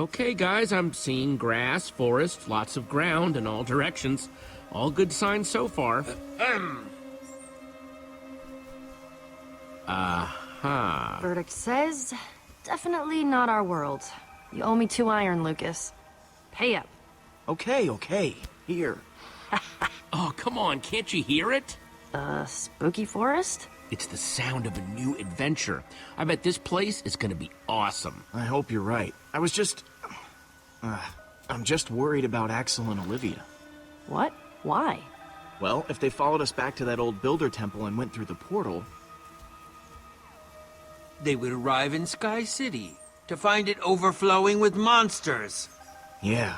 Okay, guys, I'm seeing grass, forest, lots of ground in all directions. All good signs so far. Aha. Verdict says, definitely not our world. You owe me 2 iron, Lucas. Pay up. Okay. Here. Oh, come on, can't you hear it? Spooky forest? It's the sound of a new adventure. I bet this place is gonna be awesome. I hope you're right. I'm just worried about Axel and Olivia. What? Why? Well, if they followed us back to that old builder temple and went through the portal... They would arrive in Sky City, to find it overflowing with monsters. Yeah.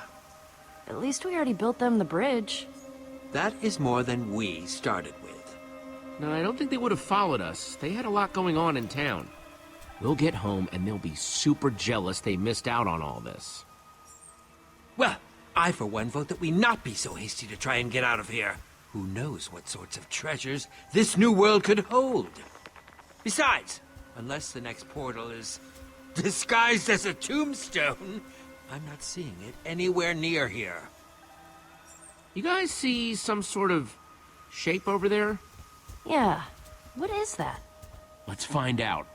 At least we already built them the bridge. That is more than we started with. No, I don't think they would have followed us. They had a lot going on in town. We'll get home and they'll be super jealous they missed out on all this. Well, I for one vote that we not be so hasty to try and get out of here. Who knows what sorts of treasures this new world could hold? Besides, unless the next portal is disguised as a tombstone, I'm not seeing it anywhere near here. You guys see some sort of shape over there? Yeah. What is that? Let's find out.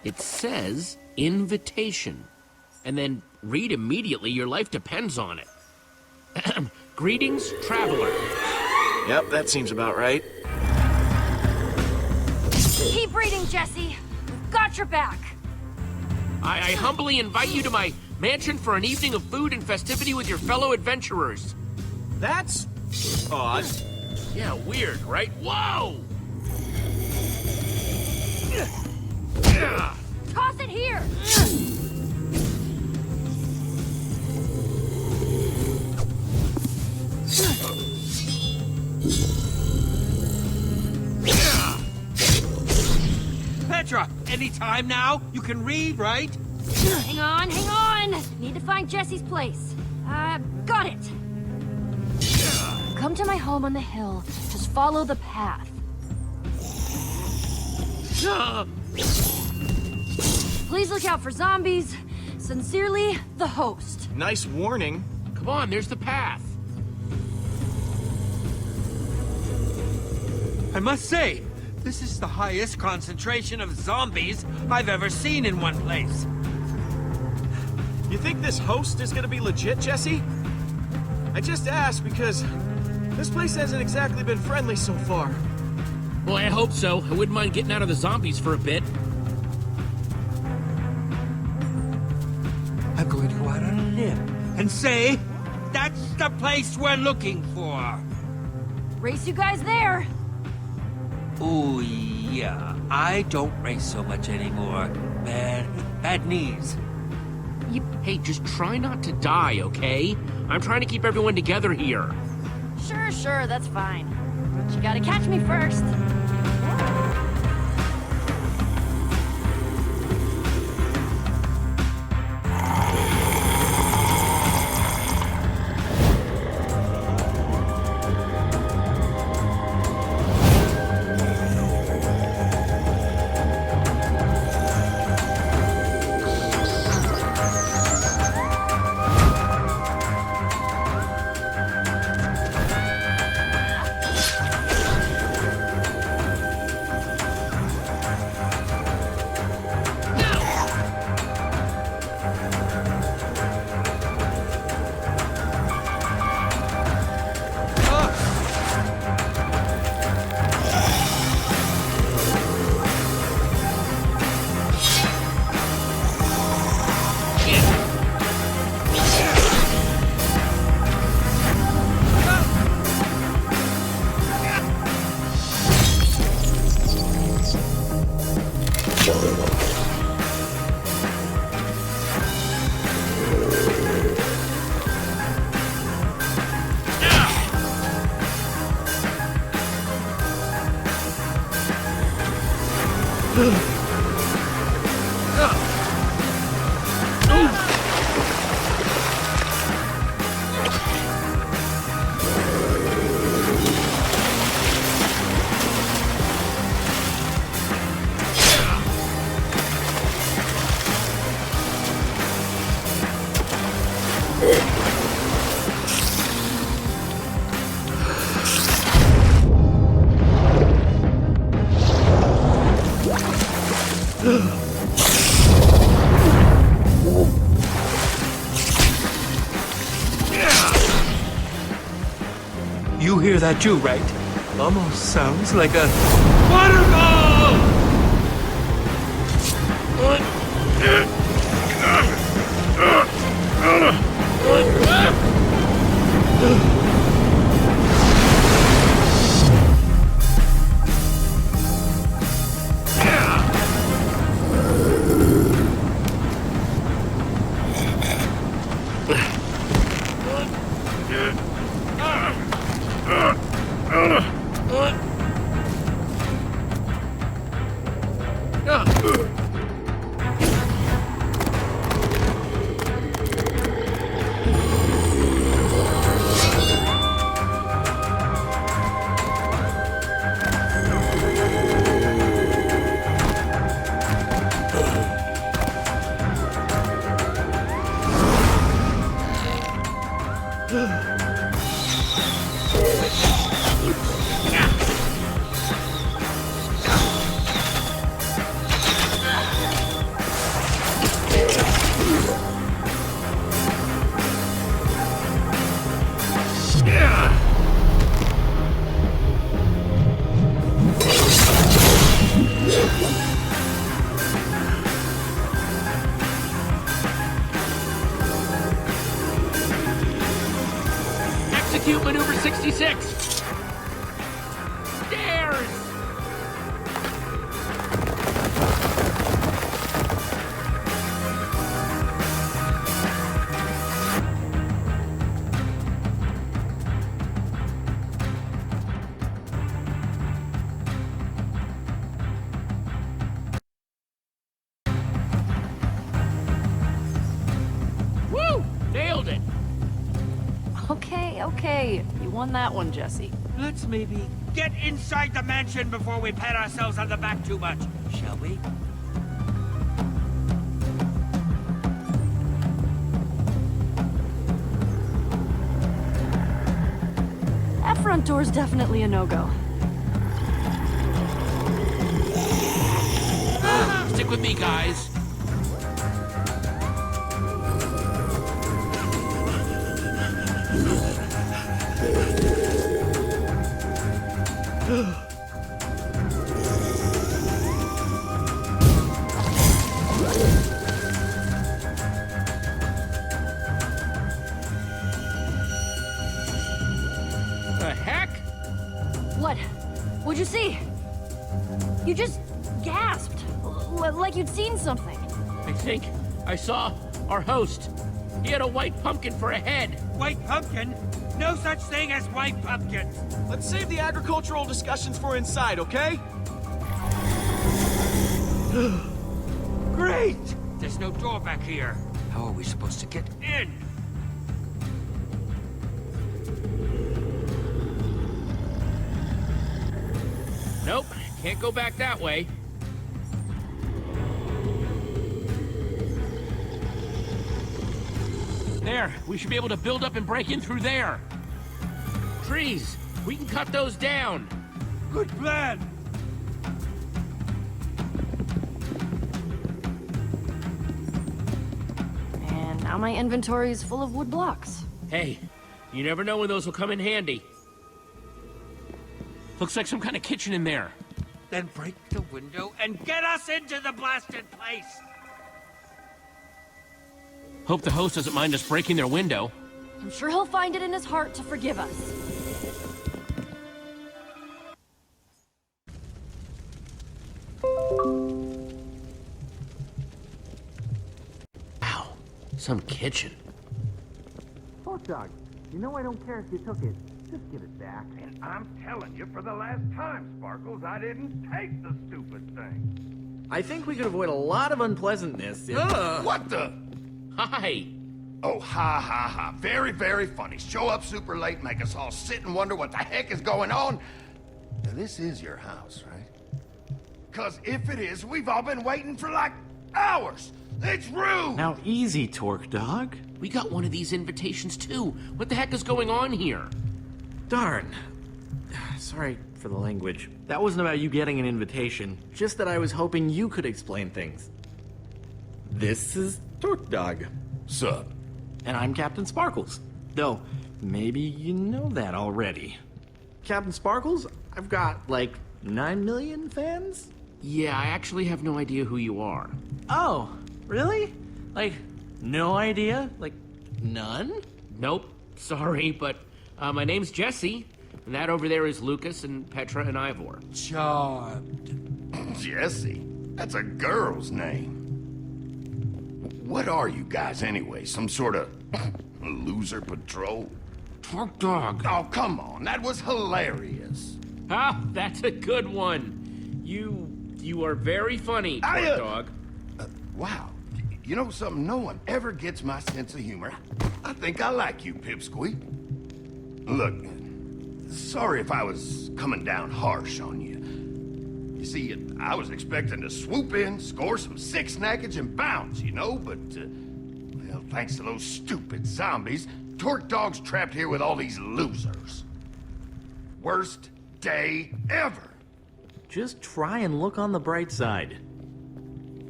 It says invitation. And then read immediately, your life depends on it. Greetings, traveler. Yep, that seems about right. Keep reading, Jesse. We've got your back. I humbly invite you to my mansion for an evening of food and festivity with your fellow adventurers. That's... odd. Yeah, weird, right? Whoa! Toss it here! Petra, any time now? You can read, right? Hang on! Need to find Jesse's place. Got it! Come to my home on the hill. Just follow the path. Please look out for zombies. Sincerely, the host. Nice warning. Come on, there's the path. I must say, this is the highest concentration of zombies I've ever seen in one place. You think this host is gonna be legit, Jesse? I just asked because this place hasn't exactly been friendly so far. Well, I hope so. I wouldn't mind getting out of the zombies for a bit. I'm going to go out on a limb and say that's the place we're looking for. Race you guys there. Oh, yeah. I don't race so much anymore. Bad knees. Hey, just try not to die, okay? I'm trying to keep everyone together here. Sure, that's fine. But you gotta catch me first. You hear that too, right? Almost sounds like a waterfall! Execute maneuver 66! Stairs! Woo! Nailed it! Okay, okay. You won that one, Jesse. Let's maybe get inside the mansion before we pat ourselves on the back too much, shall we? That front door's definitely a no-go. Stick with me, guys. The heck? What? What'd you see? You just gasped. Like you'd seen something. I think I saw our host. He had a white pumpkin for a head. White pumpkin? No such thing as white pumpkins! Let's save the agricultural discussions for inside, okay? Great! There's no door back here. How are we supposed to get in? Nope, can't go back that way. There, we should be able to build up and break in through there. Trees, we can cut those down. Good plan! And now my inventory's full of wood blocks. Hey, you never know when those will come in handy. Looks like some kind of kitchen in there. Then break the window and get us into the blasted place! Hope the host doesn't mind us breaking their window. I'm sure he'll find it in his heart to forgive us. Wow, some kitchen. Hot dog, you know I don't care if you took it. Just give it back. And I'm telling you for the last time, Sparkles, I didn't take the stupid thing. I think we could avoid a lot of unpleasantness if... What the? Hi. Oh, ha, ha, ha. Very, very funny. Show up super late, make us all sit and wonder what the heck is going on. Now, this is your house, right? Because if it is, we've all been waiting for like hours. It's rude. Now, easy, Torque Dog. We got one of these invitations too. What the heck is going on here? Darn. Sorry for the language. That wasn't about you getting an invitation, just that I was hoping you could explain things. This is Torque Dog. Sup? And I'm Captain Sparkles. Though, maybe you know that already. Captain Sparkles, I've got, like, 9 million fans? Yeah, I actually have no idea who you are. Oh, really? Like, no idea? Like, none? Nope, sorry, but my name's Jesse. And that over there is Lucas and Petra and Ivor. Charmed. Jesse? That's a girl's name. What are you guys anyway? Some sort of loser patrol? Torque Dog. Oh, come on. That was hilarious. Ah, that's a good one. You are very funny, I, Torque Dog. Wow. You know something? No one ever gets my sense of humor. I think I like you, Pipsqueak. Look, sorry if I was coming down harsh on you. You see, I was expecting to swoop in, score some sick snackage, and bounce, you know, but, well, thanks to those stupid zombies, Torque Dog's trapped here with all these losers. Worst day ever. Just try and look on the bright side.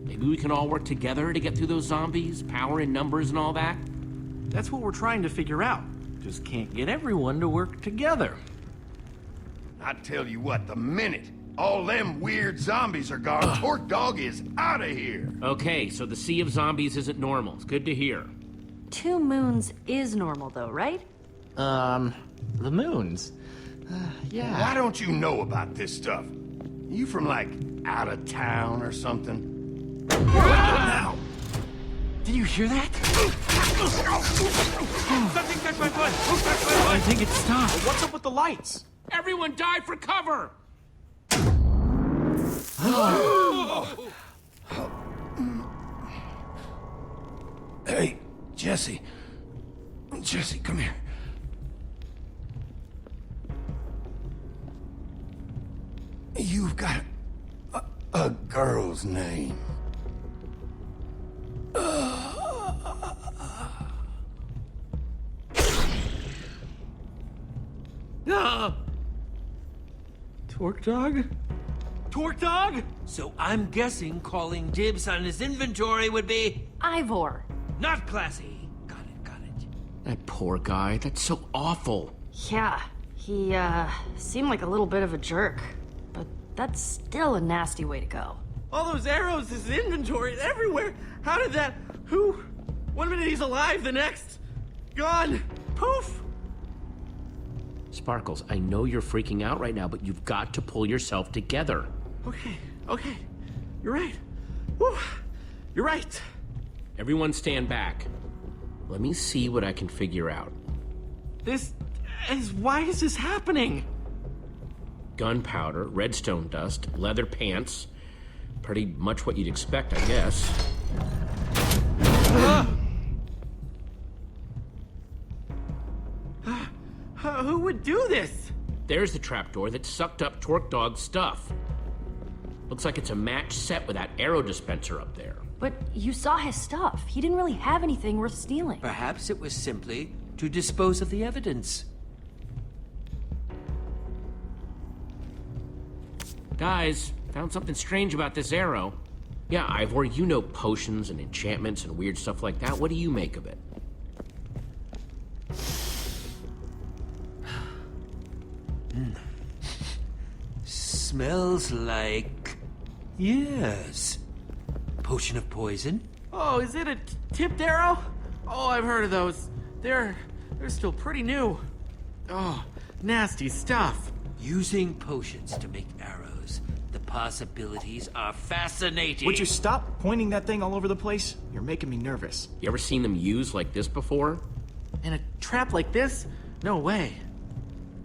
Maybe we can all work together to get through those zombies, power in numbers and all that. That's what we're trying to figure out. Just can't get everyone to work together. I tell you what, the minute all them weird zombies are gone, Torque Dog is out of here. Okay, so the sea of zombies isn't normal. It's good to hear. 2 moons is normal, though, right? The moons. Yeah. Why don't you know about this stuff? You from, like, out of town or something? What now? Did you hear that? Something touched my foot! Who touched my I foot? think it stopped. What's up with the lights? Everyone dive for cover! Hey, Jesse. Jesse, come here. You've got a girl's name. Torque Dog? Torque Dog? So I'm guessing calling dibs on his inventory would be Ivor. not classy. Got it. That poor guy. That's so awful. Yeah, he, seemed like a little bit of a jerk. But that's still a nasty way to go. All those arrows, his inventory, everywhere. How did that... Who? 1 minute he's alive, the next... Gone. Poof. Sparkles, I know you're freaking out right now, but you've got to pull yourself together. Okay. You're right. Whew. You're right. Everyone stand back. Let me see what I can figure out. Why is this happening? Gunpowder, redstone dust, leather pants. Pretty much what you'd expect, I guess. Who would do this? There's the trapdoor that sucked up Torque Dog's stuff. Looks like it's a match set with that arrow dispenser up there. But you saw his stuff. He didn't really have anything worth stealing. Perhaps it was simply to dispose of the evidence. Guys, found something strange about this arrow. Yeah, Ivor, you know potions and enchantments and weird stuff like that. What do you make of it? Smells like... yes. Potion of poison? Oh, is it a tipped arrow? Oh, I've heard of those. They're still pretty new. Oh, nasty stuff. Using potions to make arrows. The possibilities are fascinating. Would you stop pointing that thing all over the place? You're making me nervous. You ever seen them used like this before? In a trap like this? No way.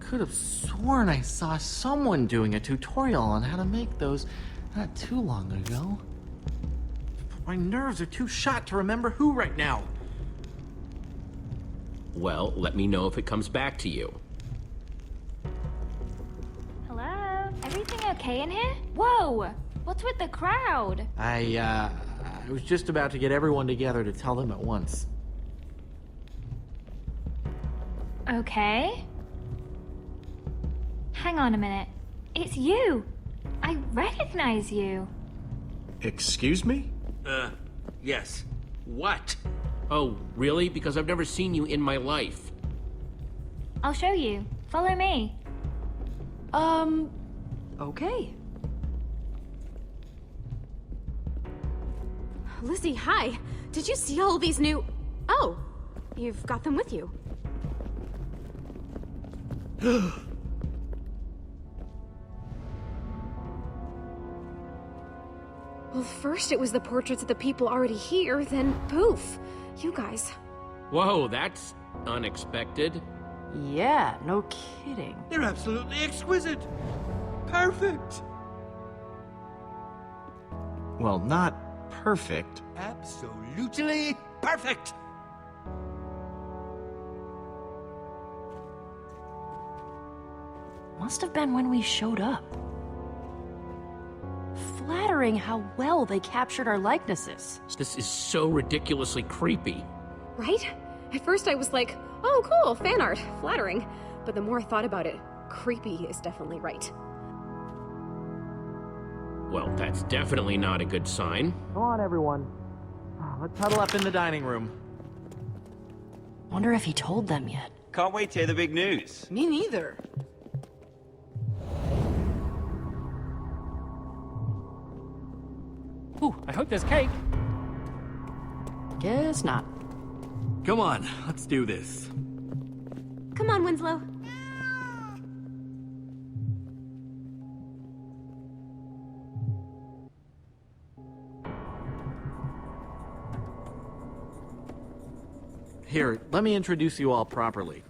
Could have sworn I saw someone doing a tutorial on how to make those Not too long ago. My nerves are too shot to remember who right now. Well, let me know if it comes back to you. Hello? Everything okay in here? Whoa! What's with the crowd? I was just about to get everyone together to tell them at once. Okay. Hang on a minute. It's you! I recognize you. Excuse me? Yes. What? Oh, really? Because I've never seen you in my life. I'll show you. Follow me. Okay. Lizzie, hi. Did you see all these new... Oh, you've got them with you. Well, first it was the portraits of the people already here, then poof, you guys. Whoa, that's unexpected. Yeah, no kidding. They're absolutely exquisite. Perfect. Well, not perfect. Absolutely perfect. Must have been when we showed up. Flattering how well they captured our likenesses. This is so ridiculously creepy. Right? At first I was like, oh cool, fan art, flattering. But the more I thought about it, creepy is definitely right. Well, that's definitely not a good sign. Come on, everyone. Let's huddle up in the dining room. Wonder if he told them yet. Can't wait to hear the big news. Me neither. Ooh, I hope there's cake. Guess not. Come on, let's do this. Come on, Winslow. Here, let me introduce you all properly.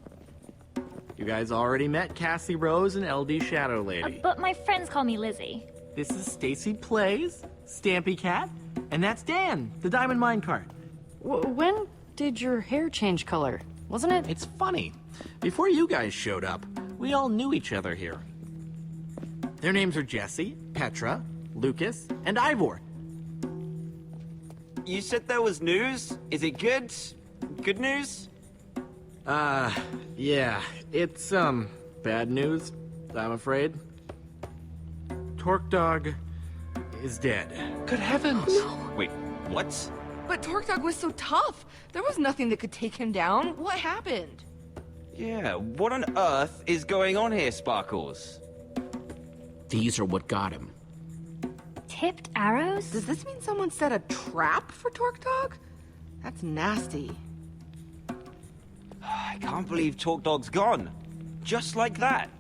You guys already met Cassie Rose and LD Shadow Lady. But my friends call me Lizzie. This is Stacy Plays, Stampy Cat, and that's Dan, the Diamond Minecart. When did your hair change color? Wasn't it? It's funny. Before you guys showed up, we all knew each other here. Their names are Jesse, Petra, Lucas, and Ivor. You said there was news? Is it good? Good news? Yeah, it's, bad news, I'm afraid. Torque Dog is dead. Good heavens. Wait, what? But Torque Dog was so tough. There was nothing that could take him down. What happened? Yeah, what on earth is going on here, Sparkles? These are what got him. Tipped arrows? Does this mean someone set a trap for Torque Dog? That's nasty. I can't believe Torque Dog's gone. Just like that.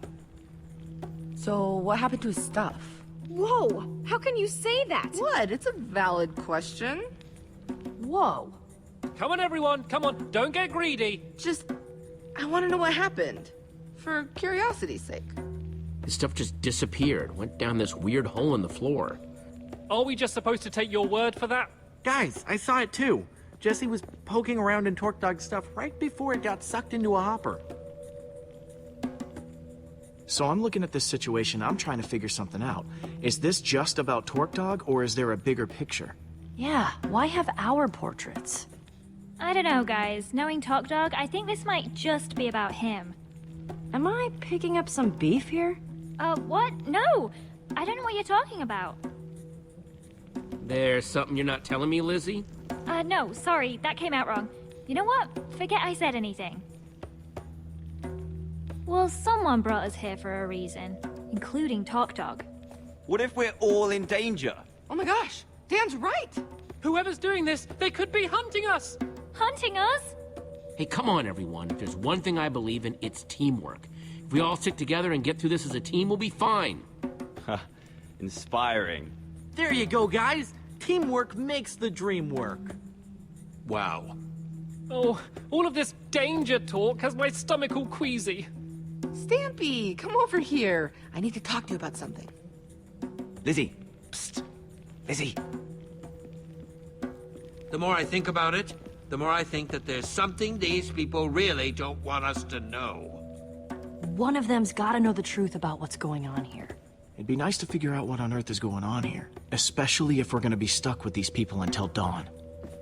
So what happened to his stuff? Whoa, how can you say that? What? It's a valid question. Whoa. Come on, everyone. Come on. Don't get greedy. Just, I want to know what happened. For curiosity's sake. His stuff just disappeared, went down this weird hole in the floor. Are we just supposed to take your word for that? Guys, I saw it too. Jesse was poking around in Torque Dog's stuff right before it got sucked into a hopper. So I'm looking at this situation, I'm trying to figure something out. Is this just about Torque Dog, or is there a bigger picture? Yeah, why have our portraits? I don't know, guys. Knowing Torque Dog, I think this might just be about him. Am I picking up some beef here? What? No! I don't know what you're talking about. There's something you're not telling me, Lizzie? No, sorry, that came out wrong. You know what? Forget I said anything. Well, someone brought us here for a reason, including Torque Dog. What if we're all in danger? Oh my gosh, Dan's right. Whoever's doing this, they could be hunting us. Hunting us? Hey, come on, everyone. If there's one thing I believe in, it's teamwork. If we all stick together and get through this as a team, we'll be fine. Inspiring. There you go, guys. Teamwork makes the dream work. Wow. Oh, all of this danger talk has my stomach all queasy. Stampy, come over here. I need to talk to you about something. Lizzie, psst. Lizzie. The more I think about it, the more I think that there's something these people really don't want us to know. One of them's gotta know the truth about what's going on here. It'd be nice to figure out what on earth is going on here, especially if we're gonna be stuck with these people until dawn.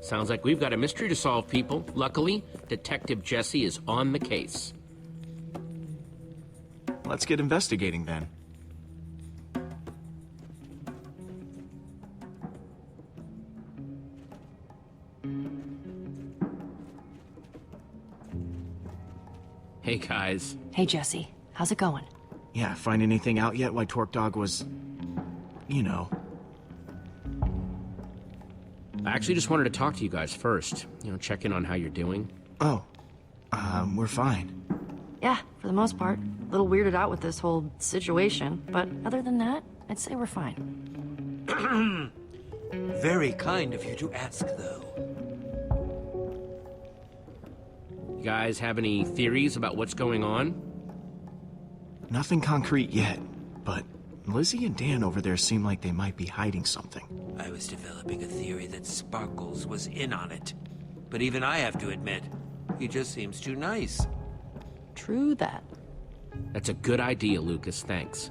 Sounds like we've got a mystery to solve, people. Luckily, Detective Jesse is on the case. Let's get investigating then. Hey, guys. Hey, Jesse. How's it going? Yeah, find anything out yet why Torque Dog was... you know. I actually just wanted to talk to you guys first. You know, check in on how you're doing. Oh, we're fine. Yeah, for the most part. A little weirded out with this whole situation, but other than that, I'd say we're fine. Very kind of you to ask, though. You guys have any theories about what's going on? Nothing concrete yet, but Lizzie and Dan over there seem like they might be hiding something. I was developing a theory that Sparkles was in on it. But even I have to admit, he just seems too nice. True that. That's a good idea, Lucas. Thanks.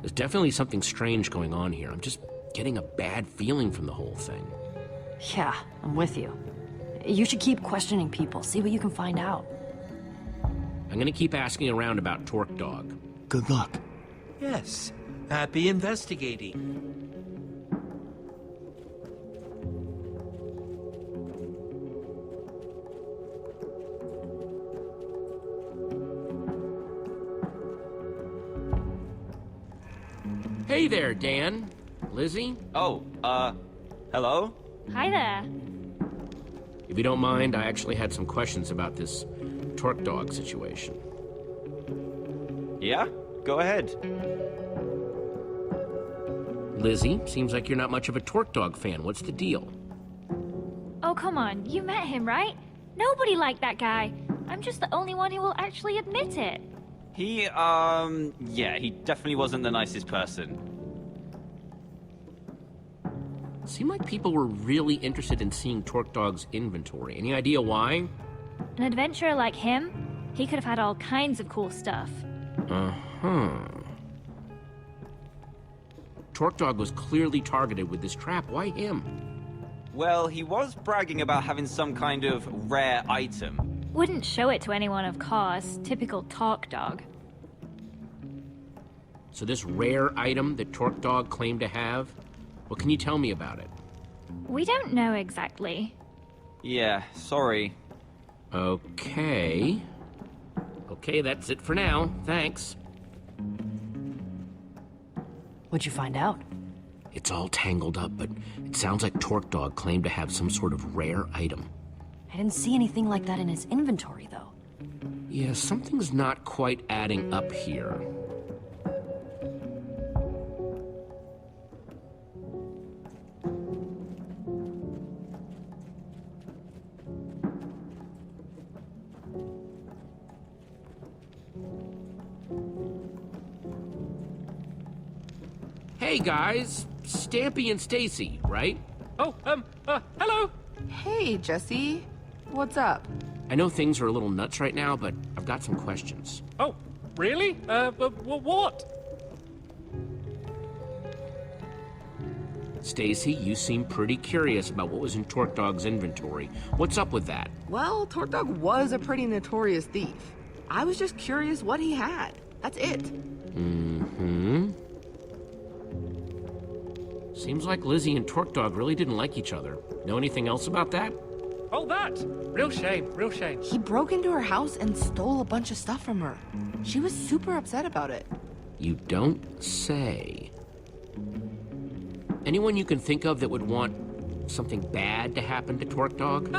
There's definitely something strange going on here. I'm just getting a bad feeling from the whole thing. Yeah, I'm with you. You should keep questioning people, see what you can find out. I'm gonna keep asking around about Torque Dog. Good luck. Yes, happy investigating. Hey there, Dan. Lizzie? Oh, hello? Hi there. If you don't mind, I actually had some questions about this Torque Dog situation. Yeah? Go ahead. Lizzie, seems like you're not much of a Torque Dog fan. What's the deal? Oh, come on. You met him, right? Nobody liked that guy. I'm just the only one who will actually admit it. He, yeah, he definitely wasn't the nicest person. Seemed like people were really interested in seeing Torque Dog's inventory. Any idea why? An adventurer like him, he could have had all kinds of cool stuff. Uh-huh. Torque Dog was clearly targeted with this trap. Why him? Well, he was bragging about having some kind of rare item. Wouldn't show it to anyone, of course. Typical Torque Dog. So this rare item that Torque Dog claimed to have, what can you tell me about it? We don't know exactly. Yeah, sorry. Okay. Okay, that's it for now. Thanks. What'd you find out? It's all tangled up, but it sounds like Torque Dog claimed to have some sort of rare item. I didn't see anything like that in his inventory, though. Yeah, something's not quite adding up here. Hey guys, Stampy and Stacy, right? Oh, hello. Hey, Jesse. What's up? I know things are a little nuts right now, but I've got some questions. Oh, really? What? Stacy, you seem pretty curious about what was in Torque Dog's inventory. What's up with that? Well, Torque Dog was a pretty notorious thief. I was just curious what he had. That's it. Mm-hmm. Seems like Lizzie and Torque Dog really didn't like each other. Know anything else about that? Oh, that. Real shame, real shame. He broke into her house and stole a bunch of stuff from her. She was super upset about it. You don't say. Anyone you can think of that would want something bad to happen to Torque Dog?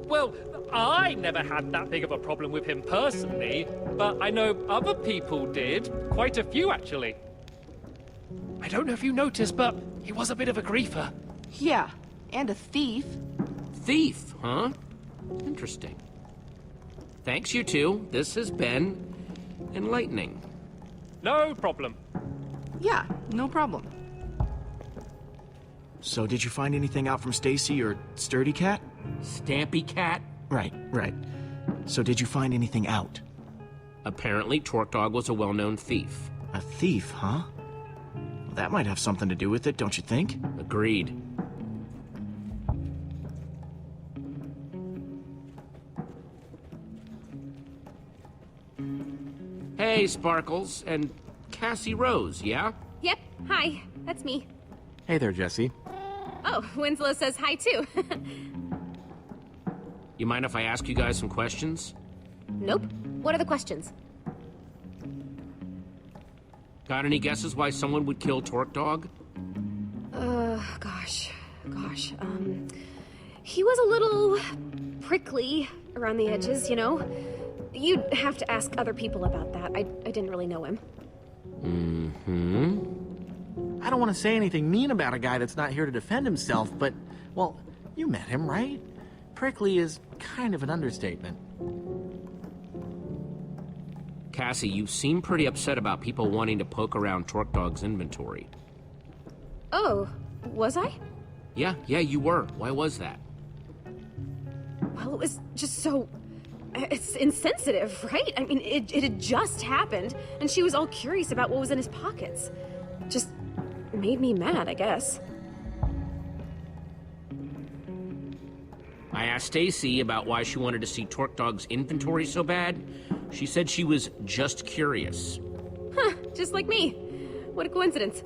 Well, I never had that big of a problem with him personally, but I know other people did. Quite a few, actually. I don't know if you noticed, but he was a bit of a griefer. Yeah, and a thief. Thief, huh? Interesting. Thanks, you two. This has been enlightening. No problem. Yeah, no problem. So did you find anything out from Stacy or Sturdy Cat? Stampy Cat? Right. So did you find anything out? Apparently, Torque Dog was a well-known thief. A thief, huh? Well, that might have something to do with it, don't you think? Agreed. Hey, Sparkles, and Cassie Rose, yeah? Yep, hi, that's me. Hey there, Jesse. Oh, Winslow says hi too. You mind if I ask you guys some questions? Nope. What are the questions? Got any guesses why someone would kill Torque Dog? Gosh. He was a little prickly around the edges, you know? You'd have to ask other people about that. I didn't really know him. I don't want to say anything mean about a guy that's not here to defend himself, but, well, you met him, right? Prickly is kind of an understatement. Cassie, you seem pretty upset about people wanting to poke around Torque Dog's inventory. Oh, was I? Yeah, you were. Why was that? Well, it was just so... It's insensitive, right? I mean, it had just happened, and she was all curious about what was in his pockets. Just made me mad, I guess. I asked Stacy about why she wanted to see Torque Dog's inventory so bad. She said she was just curious. Huh, just like me. What a coincidence.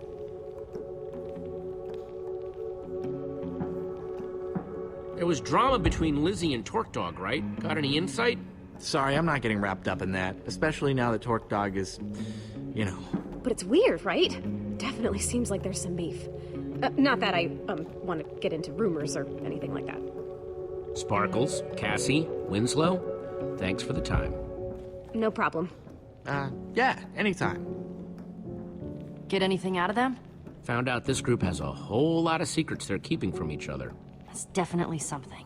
There was drama between Lizzie and Torque Dog, right? Got any insight? Sorry, I'm not getting wrapped up in that, especially now that Torque Dog is, you know. But it's weird, right? Definitely seems like there's some beef. Not that I, want to get into rumors or anything like that. Sparkles, Cassie, Winslow, thanks for the time. No problem. Yeah, anytime. Get anything out of them? Found out this group has a whole lot of secrets they're keeping from each other. That's definitely something.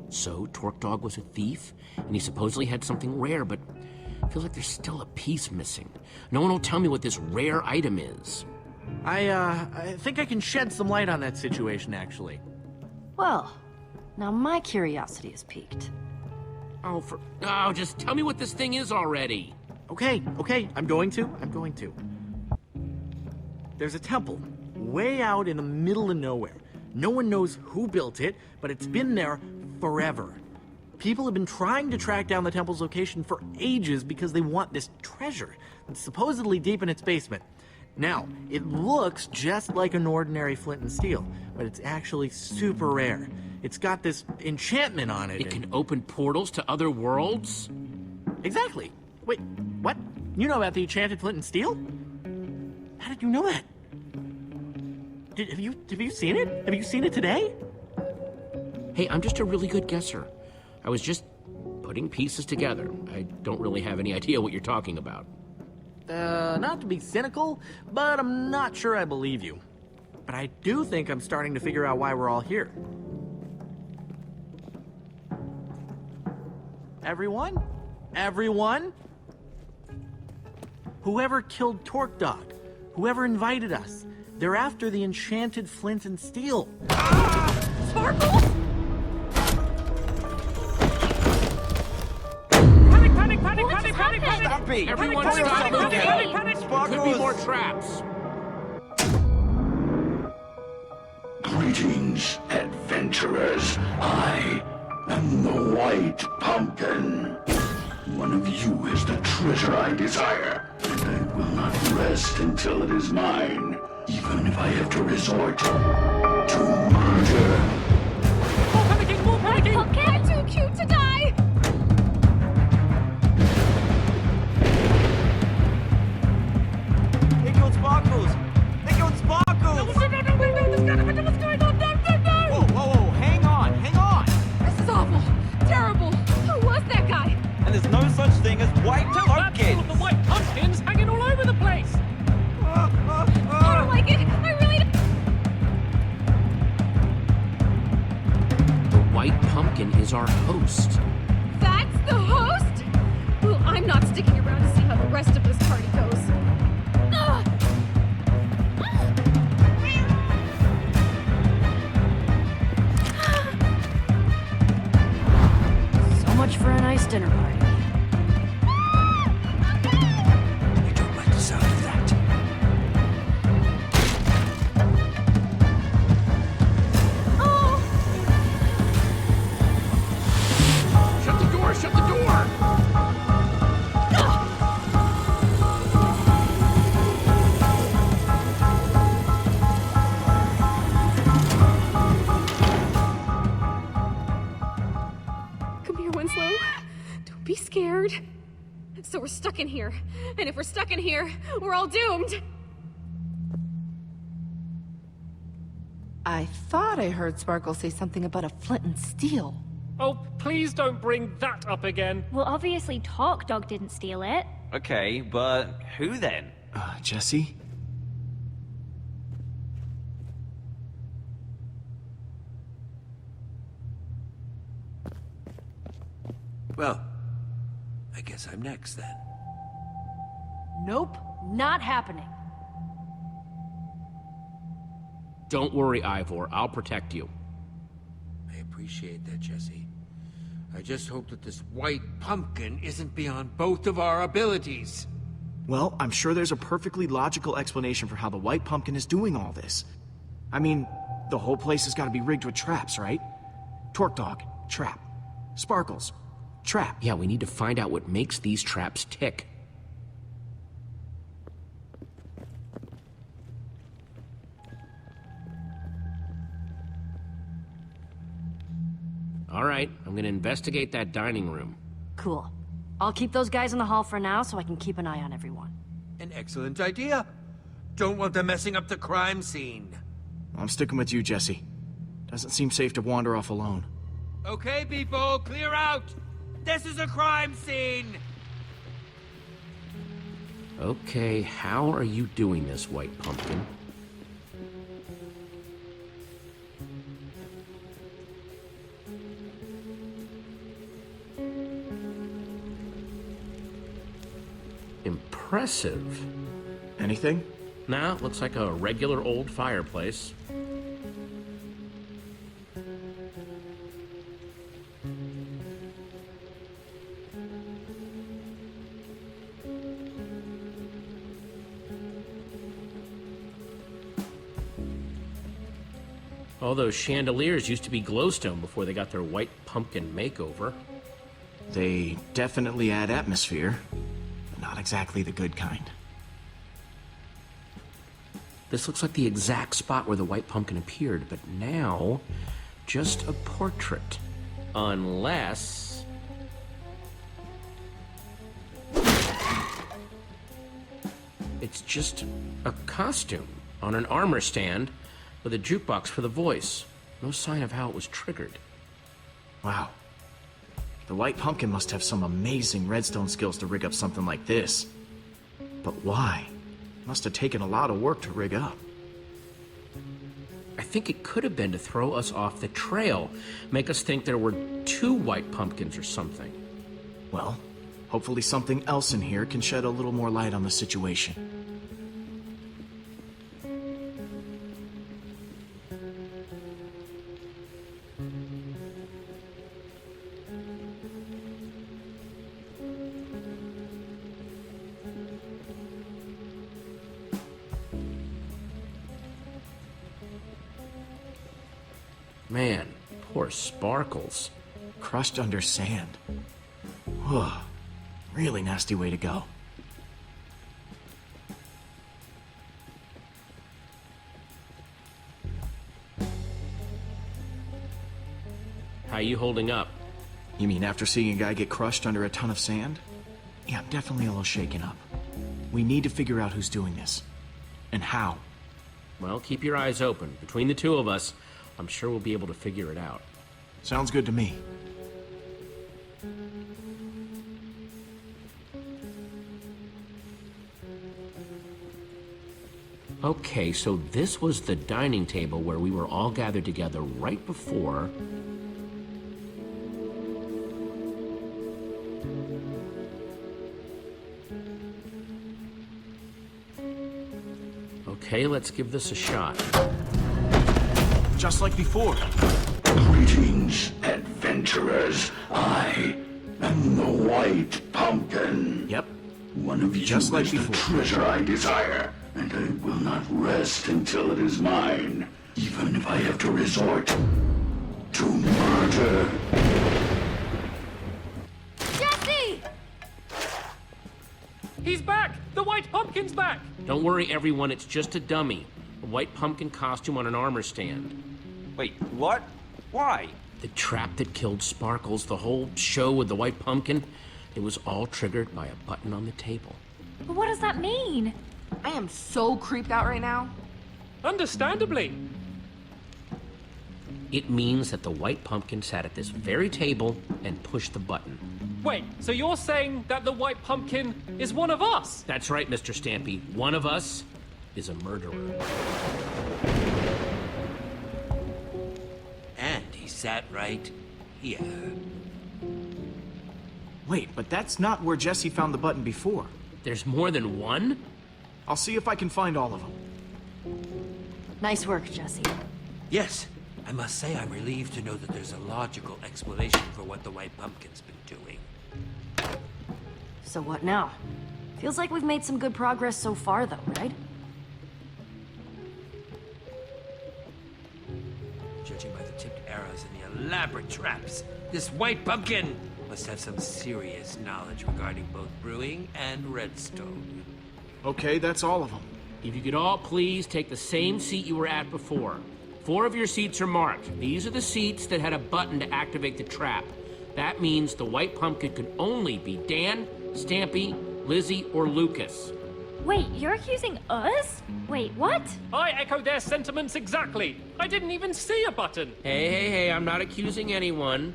So, Torque Dog was a thief, and he supposedly had something rare, but I feel like there's still a piece missing. No one will tell me what this rare item is. I think I can shed some light on that situation, actually. Well, now my curiosity is piqued. Oh, just tell me what this thing is already. Okay, I'm going to. There's a temple way out in the middle of nowhere. No one knows who built it, but it's been there forever. People have been trying to track down the temple's location for ages because they want this treasure. It's supposedly deep in its basement. Now, it looks just like an ordinary flint and steel, but it's actually super rare. It's got this enchantment on it. It can open portals to other worlds? Exactly. Wait, what? You know about the enchanted flint and steel? How did you know that? Have you seen it? Have you seen it today? Hey, I'm just a really good guesser. I was just putting pieces together. I don't really have any idea what you're talking about. Not to be cynical, but I'm not sure I believe you. But I do think I'm starting to figure out why we're all here. Everyone? Whoever killed Torque Dog, whoever invited us, they're after the enchanted flint and steel. Sparkles? Panic! Stop it! Everyone stop moving! Sparkles! Could be more traps! Greetings, adventurers. I am the White Pumpkin. One of you is the treasure I desire, and I will not rest until it is mine, even if I have to resort to murder. More panicking! I'm too cute to die! They killed Sparkles! No, what's going on? No! Whoa, hang on! This is awful. Terrible. Who was that guy? And there's no such thing as white Tell that pumpkins! fool of the white pumpkins hanging all over the place! I don't like it. I really don't. we're stuck in here. And if we're stuck in here, we're all doomed. I thought I heard Sparkle say something about a flint and steel. Oh, please don't bring that up again. Well, obviously Talk Dog didn't steal it. Okay, but who then? Jesse? Well, I guess I'm next then. Nope, not happening. Don't worry, Ivor. I'll protect you. I appreciate that, Jesse. I just hope that this white pumpkin isn't beyond both of our abilities. Well, I'm sure there's a perfectly logical explanation for how the White Pumpkin is doing all this. I mean, the whole place has got to be rigged with traps, right? Torque Dog, trap. Sparkles, trap. Yeah, we need to find out what makes these traps tick. All right, I'm gonna investigate that dining room. Cool. I'll keep those guys in the hall for now so I can keep an eye on everyone. An excellent idea. Don't want them messing up the crime scene. I'm sticking with you, Jesse. Doesn't seem safe to wander off alone. Okay, people, clear out! This is a crime scene! Okay, how are you doing this, White Pumpkin? Impressive. Anything? Nah, looks like a regular old fireplace. All those chandeliers used to be glowstone before they got their White Pumpkin makeover. They definitely add atmosphere. Not exactly the good kind. This looks like the exact spot where the White Pumpkin appeared, but now, just a portrait. Unless... it's just a costume on an armor stand with a jukebox for the voice. No sign of how it was triggered. Wow. The White Pumpkin must have some amazing redstone skills to rig up something like this. But why? Must have taken a lot of work to rig up. I think it could have been to throw us off the trail, make us think there were two White Pumpkins or something. Well, hopefully something else in here can shed a little more light on the situation. Man, poor Sparkles. Crushed under sand. Whew. Really nasty way to go. How you holding up? You mean after seeing a guy get crushed under a ton of sand? Yeah, I'm definitely a little shaken up. We need to figure out who's doing this. And how. Well, keep your eyes open. Between the two of us, I'm sure we'll be able to figure it out. Sounds good to me. Okay, so this was the dining table where we were all gathered together right before... Okay, let's give this a shot. Just like before. Greetings, adventurers. I am the White Pumpkin. Yep. One of you Just like is the before. treasure I desire, and I will not rest until it is mine, even if I have to resort to murder. Jesse! He's back! The White Pumpkin's back! Don't worry, everyone, it's just a dummy. A White Pumpkin costume on an armor stand. Wait, what? Why? The trap that killed Sparkles, the whole show with the White Pumpkin. It was all triggered by a button on the table. But what does that mean? I am so creeped out right now. Understandably. It means that the White Pumpkin sat at this very table and pushed the button. Wait, so you're saying that the White Pumpkin is one of us? That's right, Mr. Stampy. One of us is a murderer. And he sat right here. Wait, but that's not where Jesse found the button before. There's more than one? I'll see if I can find all of them. Nice work, Jesse. Yes, I must say I'm relieved to know that there's a logical explanation for what the White Pumpkin's been doing. So what now? Feels like we've made some good progress so far, though, right? Judging by the tipped arrows and the elaborate traps, this White Pumpkin must have some serious knowledge regarding both brewing and redstone. Okay, that's all of them. If you could all please take the same seat you were at before. 4 of your seats are marked. These are the seats that had a button to activate the trap. That means the White Pumpkin could only be Dan, Stampy, Lizzie, or Lucas. Wait, you're accusing us? Wait, what? I echo their sentiments exactly. I didn't even see a button. Hey, I'm not accusing anyone.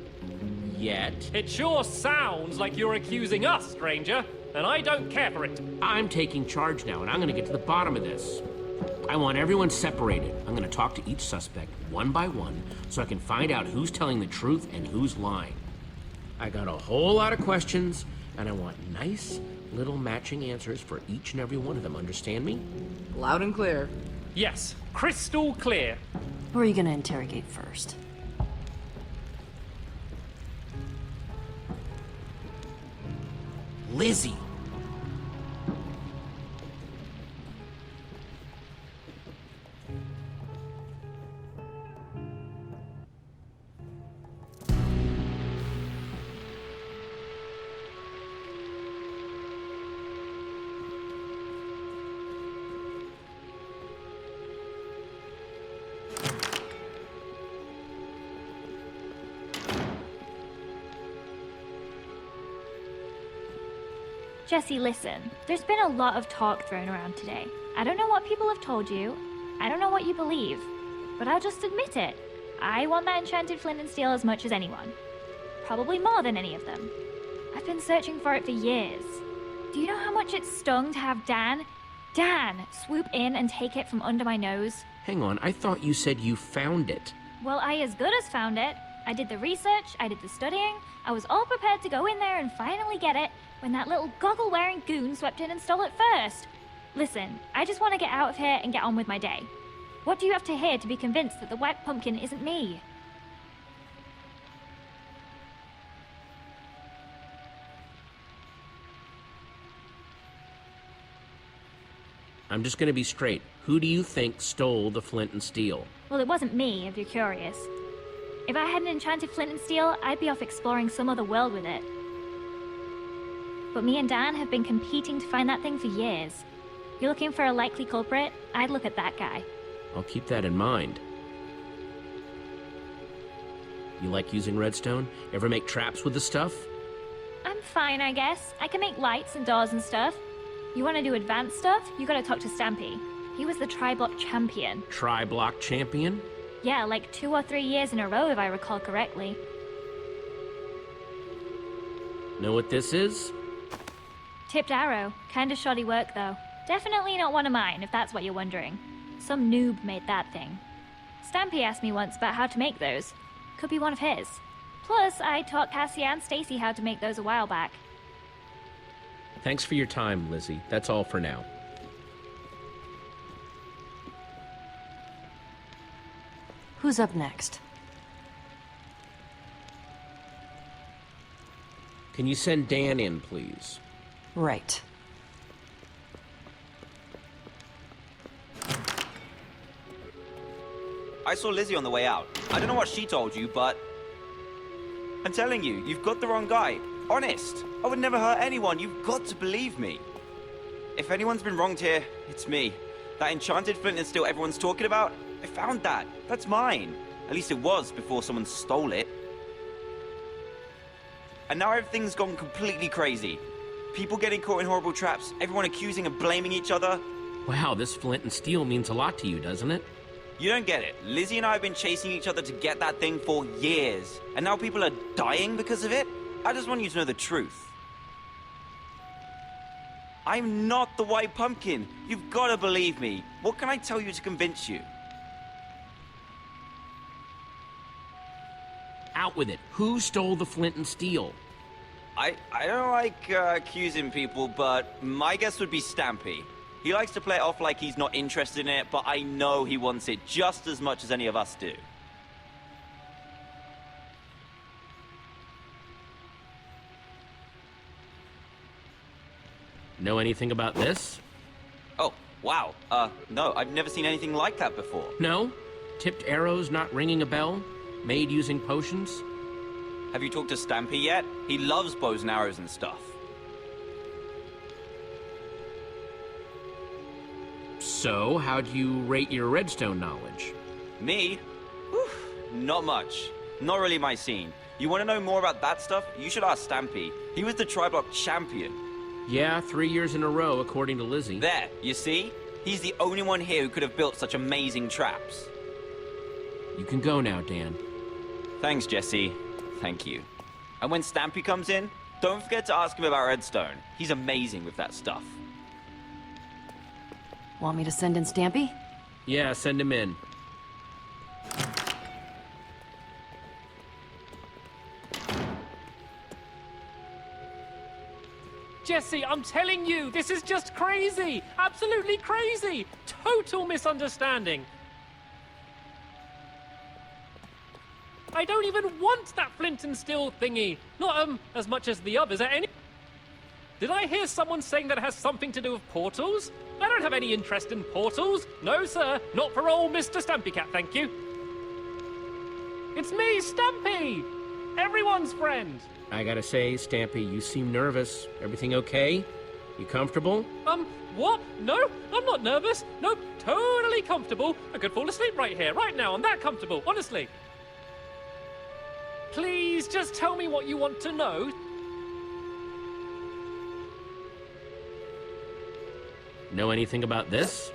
Yet. It sure sounds like you're accusing us, stranger, and I don't care for it. I'm taking charge now, and I'm gonna get to the bottom of this. I want everyone separated. I'm gonna talk to each suspect one by one so I can find out who's telling the truth and who's lying. I got a whole lot of questions, and I want nice little matching answers for each and every one of them. Understand me? Loud and clear. Yes, crystal clear. Who are you gonna interrogate first? Lizzie. Jesse, listen. There's been a lot of talk thrown around today. I don't know what people have told you. I don't know what you believe. But I'll just admit it. I want that enchanted flint and steel as much as anyone. Probably more than any of them. I've been searching for it for years. Do you know how much it stung to have Dan swoop in and take it from under my nose? Hang on, I thought you said you found it. Well, I as good as found it. I did the research, I did the studying, I was all prepared to go in there and finally get it when that little goggle-wearing goon swept in and stole it first. Listen, I just want to get out of here and get on with my day. What do you have to hear to be convinced that the White Pumpkin isn't me? I'm just gonna be straight. Who do you think stole the flint and steel? Well, it wasn't me, if you're curious. If I had an enchanted flint and steel, I'd be off exploring some other world with it. But me and Dan have been competing to find that thing for years. You're looking for a likely culprit? I'd look at that guy. I'll keep that in mind. You like using redstone? Ever make traps with the stuff? I'm fine, I guess. I can make lights and doors and stuff. You want to do advanced stuff? You gotta talk to Stampy. He was the Tri-Block champion. Tri-Block champion? Yeah, like 2 or 3 years in a row, if I recall correctly. Know what this is? Tipped arrow. Kinda shoddy work, though. Definitely not one of mine, if that's what you're wondering. Some noob made that thing. Stampy asked me once about how to make those. Could be one of his. Plus, I taught Cassie and Stacy how to make those a while back. Thanks for your time, Lizzie. That's all for now. Who's up next? Can you send Dan in, please? Right. I saw Lizzie on the way out. I don't know what she told you, but... I'm telling you, you've got the wrong guy. Honest. I would never hurt anyone. You've got to believe me. If anyone's been wronged here, it's me. That enchanted flint and steel everyone's talking about, I found that. That's mine. At least it was before someone stole it. and now everything's gone completely crazy. People getting caught in horrible traps, everyone accusing and blaming each other. Wow, this flint and steel means a lot to you, doesn't it? You don't get it. Lizzie and I have been chasing each other to get that thing for years, and now people are dying because of it? I just want you to know the truth. I'm not the White Pumpkin. You've got to believe me. What can I tell you to convince you? Out with it. Who stole the flint and steel? I don't like accusing people, but my guess would be Stampy. He likes to play it off like he's not interested in it, but I know he wants it just as much as any of us do. Know anything about this? Oh, wow. No, I've never seen anything like that before. No? Tipped arrows not ringing a bell? Made using potions? Have you talked to Stampy yet? He loves bows and arrows and stuff. So, how do you rate your redstone knowledge? Me? Whew, not much. Not really my scene. You want to know more about that stuff? You should ask Stampy. He was the Triblock champion. Yeah, 3 years in a row, according to Lizzie. There, you see? He's the only one here who could have built such amazing traps. You can go now, Dan. Thanks, Jesse. Thank you. And when Stampy comes in, don't forget to ask him about redstone. He's amazing with that stuff. Want me to send in Stampy? Yeah, send him in. Jesse, I'm telling you, this is just crazy! Absolutely crazy! Total misunderstanding! I don't even want that flint and steel thingy! Not, as much as the others at any... Did I hear someone saying that it has something to do with portals? I don't have any interest in portals. No, sir. Not for old Mr. Stampy Cat, thank you. It's me, Stampy! Everyone's friend! I gotta say, Stampy, you seem nervous. Everything okay? You comfortable? What? No, I'm not nervous. Nope, totally comfortable. I could fall asleep right here, right now. I'm that comfortable, honestly. Please, just tell me what you want to know. Know anything about this?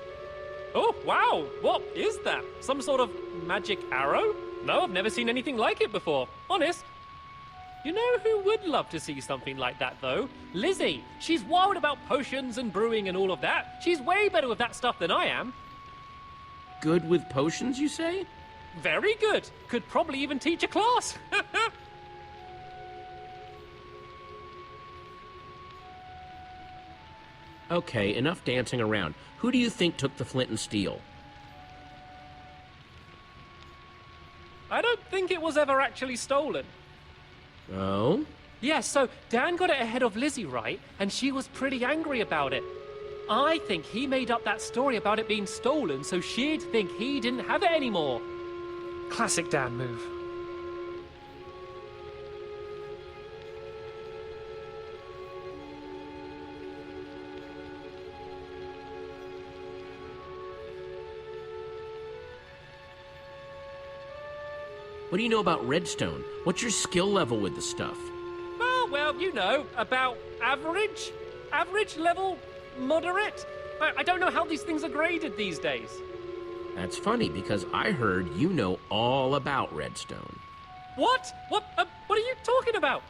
Oh, wow. What is that? Some sort of magic arrow? No, I've never seen anything like it before. Honest. You know who would love to see something like that, though? Lizzie. She's wild about potions and brewing and all of that. She's way better with that stuff than I am. Good with potions, you say? Very good. Could probably even teach a class. Okay, enough dancing around. Who do you think took the flint and steel? I don't think it was ever actually stolen. Oh? Yeah, so Dan got it ahead of Lizzie, right? And she was pretty angry about it. I think he made up that story about it being stolen so she'd think he didn't have it anymore. Classic Dan move. What do you know about redstone? What's your skill level with the stuff? Oh, well, you know, about average? Average level? Moderate? I don't know how these things are graded these days. That's funny, because I heard you know all about redstone. What? What are you talking about?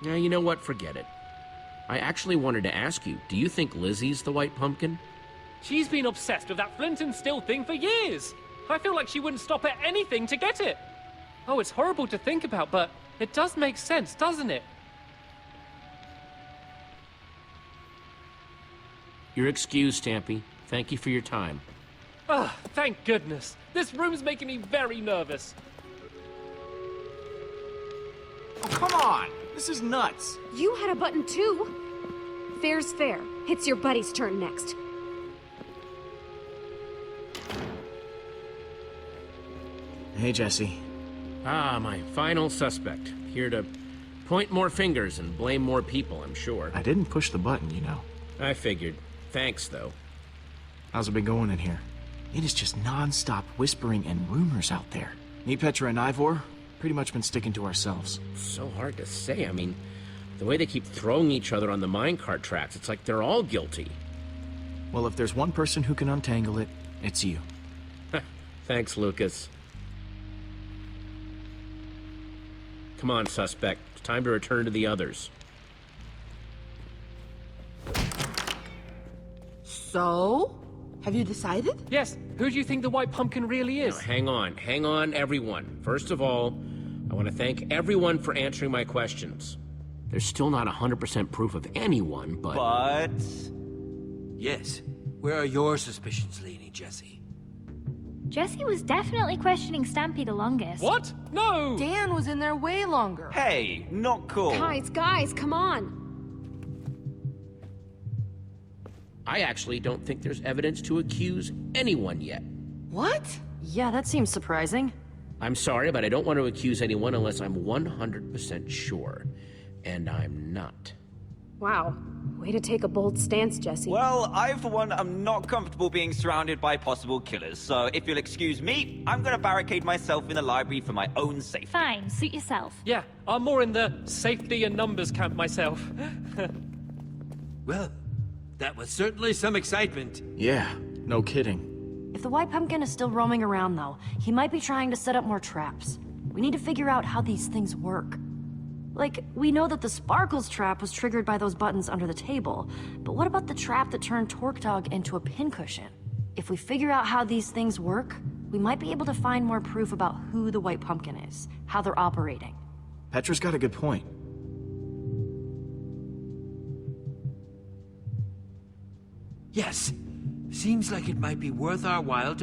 Now, you know what? Forget it. I actually wanted to ask you, do you think Lizzie's the White Pumpkin? She's been obsessed with that flint and steel thing for years. I feel like she wouldn't stop at anything to get it. Oh, it's horrible to think about, but it does make sense, doesn't it? You're excused, Stampy. Thank you for your time. Ah, thank goodness. This room's making me very nervous. Oh, come on! This is nuts! You had a button too. Fair's fair. It's your buddy's turn next. Hey, Jesse. Ah, my final suspect. Here to point more fingers and blame more people, I'm sure. I didn't push the button, you know. I figured. Thanks, though. How's it been going in here? It is just non-stop whispering and rumors out there. Me, Petra, and Ivor, pretty much been sticking to ourselves. So hard to say. I mean, the way they keep throwing each other on the minecart tracks, it's like they're all guilty. Well, if there's one person who can untangle it, it's you. Thanks, Lucas. Come on, suspect. It's time to return to the others. So? Have you decided? Yes, who do you think the White Pumpkin really is? Now, hang on, everyone. First of all, I want to thank everyone for answering my questions. There's still not 100% proof of anyone, but... Yes. Where are your suspicions leaning, Jesse? Jesse was definitely questioning Stampy the longest. What? No! Dan was in there way longer. Hey, not cool. Guys, come on. I actually don't think there's evidence to accuse anyone yet. What? Yeah, that seems surprising. I'm sorry, but I don't want to accuse anyone unless I'm 100% sure. And I'm not. Wow. Way to take a bold stance, Jesse. Well, I, for one, am not comfortable being surrounded by possible killers, so if you'll excuse me, I'm gonna barricade myself in the library for my own safety. Fine, suit yourself. Yeah, I'm more in the safety and numbers camp myself. Well, that was certainly some excitement. Yeah, no kidding. If the White Pumpkin is still roaming around, though, he might be trying to set up more traps. We need to figure out how these things work. Like, we know that the Sparkles trap was triggered by those buttons under the table, but what about the trap that turned Torque Dog into a pincushion? If we figure out how these things work, we might be able to find more proof about who the White Pumpkin is, how they're operating. Petra's got a good point. Yes. Seems like it might be worth our while to